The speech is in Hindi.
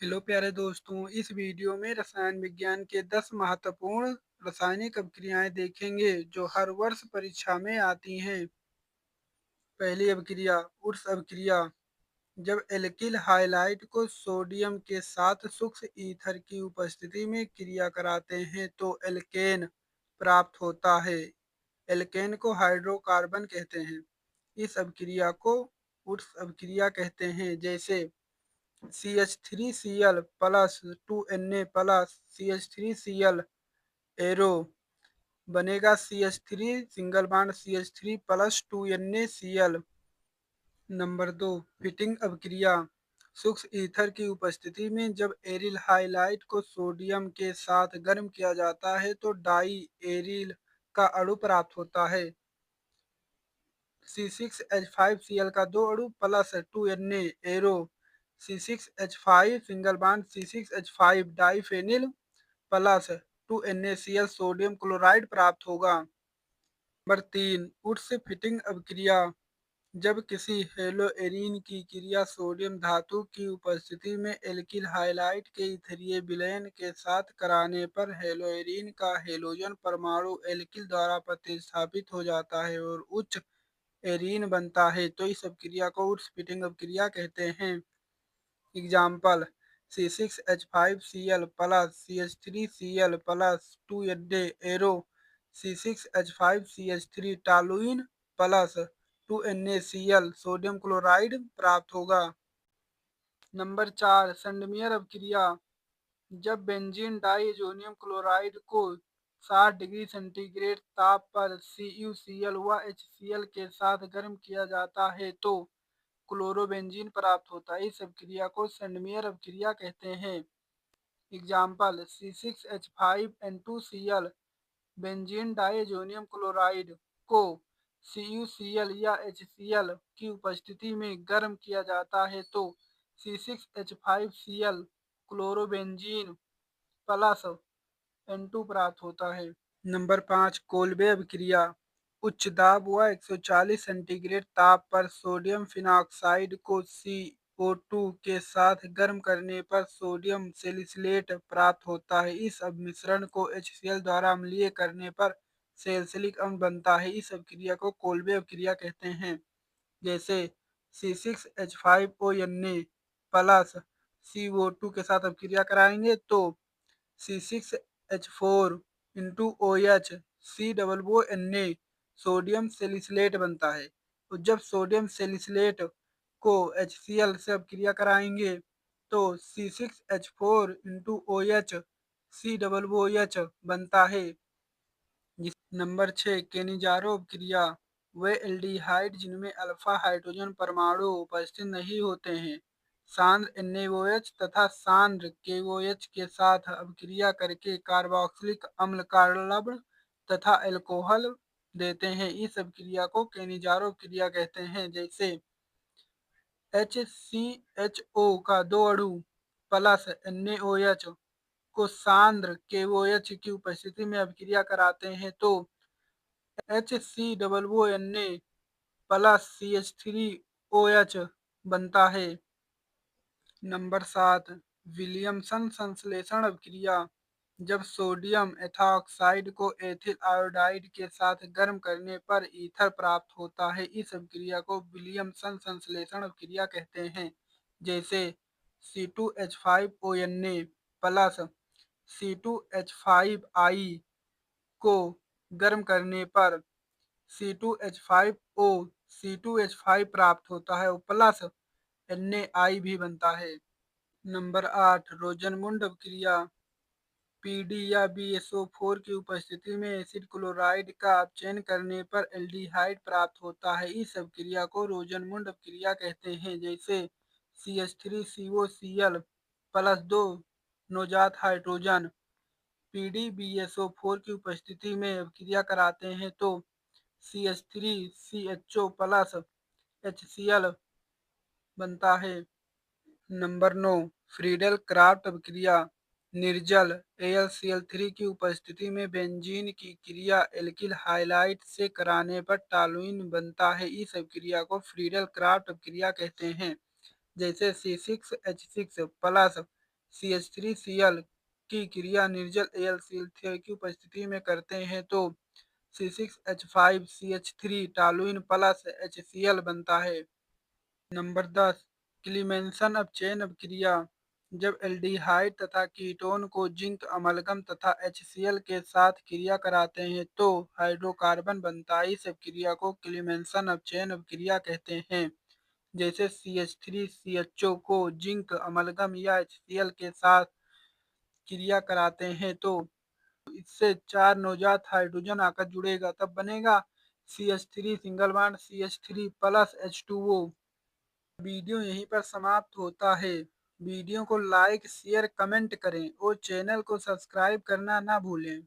हेलो प्यारे दोस्तों, इस वीडियो में रसायन विज्ञान के 10 महत्वपूर्ण रासायनिक अभिक्रियाएं देखेंगे जो हर वर्ष परीक्षा में आती हैं। पहली अभिक्रिया उर्स अभिक्रिया। जब एल्किल हाइलाइट को सोडियम के साथ सूक्ष्म ईथर की उपस्थिति में क्रिया कराते हैं तो एल्केन प्राप्त होता है। एल्केन को हाइड्रोकार्बन कहते हैं। इस अभिक्रिया को उर्स अभिक्रिया कहते हैं। जैसे CH3Cl plus 2Na plus CH3Cl arrow बनेगा CH3 single bond CH3 plus 2NaCl। Number 2 fitting अभिक्रिया। सूक्ष्म ईथर की उपस्थिति में जब एरिल हाइलाइट को सोडियम के साथ गर्म किया जाता है तो डाई एरिल का अणु प्राप्त होता है। C6H5Cl का दो अणु plus 2Na arrow C6H5 single bond C6H5 diphenyl plus 2NaCl sodium chloride प्राप्त होगा। नंबर 3 उड्स फिटिंग अभिक्रिया। जब किसी हेलोएरीन की क्रिया सोडियम धातु की उपस्थिति में एल्किल हाइलाइट के इथरीय विलयन के साथ कराने पर हेलोएरीन का हेलोजन परमाणु एल्किल द्वारा प्रतिस्थापित हो जाता है और उच्च एरीन बनता है तो इस अभिक्रिया को उड्स फिटिंग अभिक्रिया कहते हैं। Example C6H5Cl plus CH3Cl plus 2Na arrow C6H5CH3 toluene plus 2NaCl sodium chloride प्राप्त होगा। नंबर 4 संडमियर अभिक्रिया। जब बेंजीन डाइअमोनियम क्लोराइड को 60 डिग्री सेंटीग्रेड ताप पर CuCl व HCl के साथ गर्म किया जाता है तो क्लोरोबेंजीन प्राप्त होता है। इस अभिक्रिया को संडमियर अभिक्रिया कहते हैं। Example C6H5N2Cl benzene diammonium chloride को CuCl या HCl की उपस्थिति में गर्म किया जाता है तो C6H5Cl क्लोरोबेंजीन प्लस N2 प्राप्त होता है। नंबर 5 कोल्बे अभिक्रिया। उच्च दाब व 140 सेंटीग्रेड ताप पर सोडियम फिनॉक्साइड को CO2 के साथ गर्म करने पर सोडियम सेलिसिलेट प्राप्त होता है। इस मिश्रण को HCl द्वारा अम्लीय करने पर सैलिसिलिक अम्ल बनता है। इस अभिक्रिया को कोल्बे अभिक्रिया कहते हैं। जैसे C6H5ONa प्लस CO2 के साथ अभिक्रिया कराएंगे तो C6H4 into OH COONa sodium salicylate बनता है। तो जब सोडियम सेलिसिलेट को HCl से अभिक्रिया कराएंगे तो C6H4 इंटू OH COOH बनता है। नंबर 6 केनिजारो अभिक्रिया। वे एल्डिहाइड जिनमें अल्फा हाइड्रोजन परमाणु उपस्थित नहीं होते हैं सांद्र NaOH तथा सांद्र KOH के साथ अभिक्रिया करके कार्बोक्सिलिक अम्ल कार्बन तथा अल्कोहल देते हैं। इस अभिक्रिया को केनिजारो अभिक्रिया कहते हैं। जैसे HCHO का दो अणु प्लस NaOH को सांद्र KOH की उपस्थिति में अभिक्रिया कराते हैं तो HCOONa प्लस CH3OH बनता है। नंबर 7 विलियमसन संश्लेषण अभिक्रिया। जब सोडियम एथॉक्साइड को एथिल आयोडाइड के साथ गर्म करने पर ईथर प्राप्त होता है। इस अभिक्रिया को विलियमसन संश्लेषण अभिक्रिया कहते हैं। जैसे C2H5ONa प्लस C2H5I को गर्म करने पर C2H5O C2H5 प्राप्त होता है और प्लस Na भी बनता है। नंबर 8 रोजनमुंड अभिक्रिया। पीडी या BSO4 की उपस्थिति में एसिड क्लोराइड का अपचयन करने पर एल्डिहाइड प्राप्त होता है। इस अभिक्रिया को रोजनमुंड अभिक्रिया कहते हैं। जैसे CH3COCl प्लस 2 नवजात हाइड्रोजन PDBSO4 की उपस्थिति में अभिक्रिया कराते हैं तो CH3CHO प्लस HCl बनता है। नंबर 9 फ्रीडल क्राफ्ट अभिक्रिया। निर्जल AlCl3 की उपस्थिति में बेंजीन की क्रिया एल्किल हाइलाइट से कराने पर टॉलुइन बनता है। इस अभिक्रिया को फ्रीडल क्राफ्ट अभिक्रिया कहते हैं। जैसे C6H6 प्लस CH3Cl की क्रिया निर्जल AlCl3 की उपस्थिति में करते हैं तो C6H5CH3 टॉलुइन प्लस HCl बनता है। नंबर 10 क्लीमेंसन अपचयन अपक्रिया। जब एल्डिहाइड तथा कीटोन को जिंक अमलगम तथा HCl के साथ क्रिया कराते हैं तो हाइड्रोकार्बन बनता है। इस अपक्रिया को क्लीमेंसन अपचयन अपक्रिया कहते हैं। जैसे CH3CHO को जिंक अमलगम या HCl के साथ क्रिया कराते हैं तो इससे 4 नवजात हाइड्रोजन आकर जुड़ेगा, तब बनेगा CH3 single bond CH3 plus H2O। Video यहीं पर समाप्त होता है। वीडियो को लाइक शेयर कमेंट करें और चैनल को सब्सक्राइब करना ना भूलें।